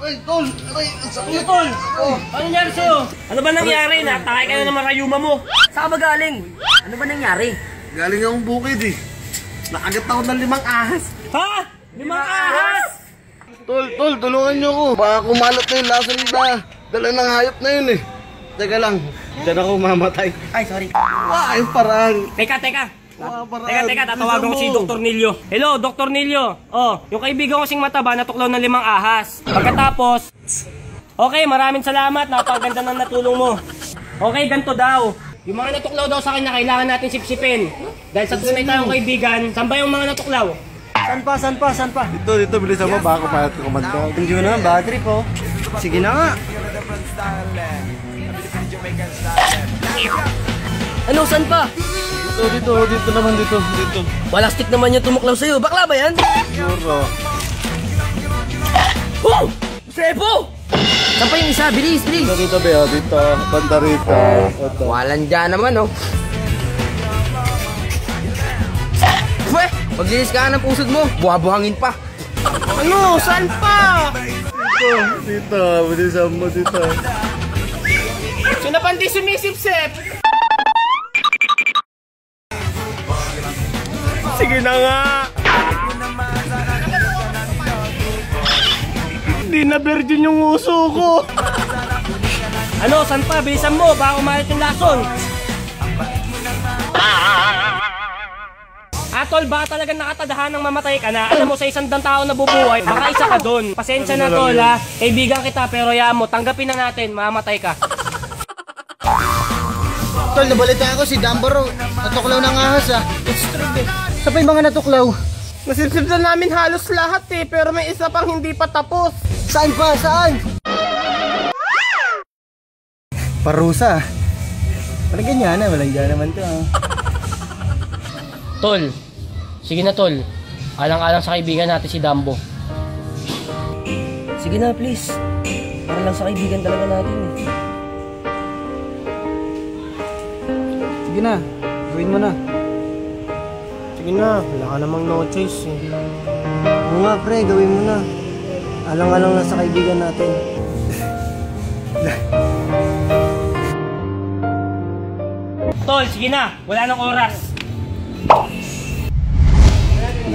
Aray, tol! Aray, ang sakit! Tol! Ano nangyari sa'yo? Ano ba nangyari? Natakay ka na ng marayuma mo. Saan ka ba galing? Ano ba nangyari? Galing akong bukid eh. Nakagat ako ng 5 ahas. Ha? 5 ahas? Tol, tulungan niyo ako. Baka kumalat na yung lason na dala ng hayop na yun eh. Teka lang, dyan ako mamatay. Ay, sorry. Yung paraan. Teka. Paraan. Teka, tatawagan ko si Dr. Nilio. Hello, Dr. Nilio. Oh, yung kaibigan ko sing mataba natuklaw ng 5 ahas. Pagkatapos, okay, maraming salamat. Napaganda ng natulong mo. Okay, ganito daw. Yung mga natuklaw daw sa akin na kailangan natin sipsipin. Dahil sa tunay tayong kaibigan, saan ba yung mga natuklaw? Saan pa? Dito, bilisan mo. Baka kumalat ko kumanda. Hindi mo na, bad trip oh. Sige na nga. Ano, saan pa? Dito naman. Balastik naman yung tumuklaw sa'yo. Bakla ba yan? Siguro. Oh! Sebo! Saan pa yung isa? Bilis! Dito, Beo. Dito. Banda rito. Walang dyan naman oh. Pweh! Maglinis ka ng pusod mo. Buha-buhangin pa. Ano? Saan pa? Dito. Bilisan mo dito. Sino pa hindi sumisip-sip? Sige na nga. Hindi na virgin yung uso ko. Ano? Saan pa? Bilisan mo. Baka umalit yung lason. Tol, baka talagang nakatadahan ng mamatay ka na. Alam mo, sa 100 tao na bubuhay, baka isa ka doon. Pasensya na, Tol, ha. Kaibigan kita, pero yaan mo, tanggapin na natin, mamamatay ka. Tol, nabalitaan ko si Dumbaro. Natuklaw ng ahas ah. Saan pa yung mga natuklaw? Nasisip na namin halos lahat eh, pero may isa pang hindi pa tapos. Saan pa? Saan? Parusa. Walang ganyan na, walang ganyan naman to ah. Tol, sige na, Tol. Alang-alang sa kaibigan natin si Dumbo. Sige na, please. Para lang sa kaibigan talaga natin eh. Sige na, gawin mo na. Sige na, wala ka namang no choice eh. Oo nga pre, gawin mo na. Alang-alang lang sa kaibigan natin. Tol, sige na, wala nang oras.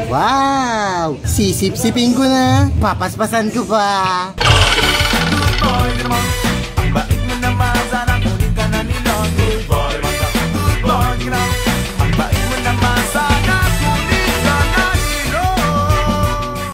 Wow! Sisip-sipin ko na. Papaspasan ko pa.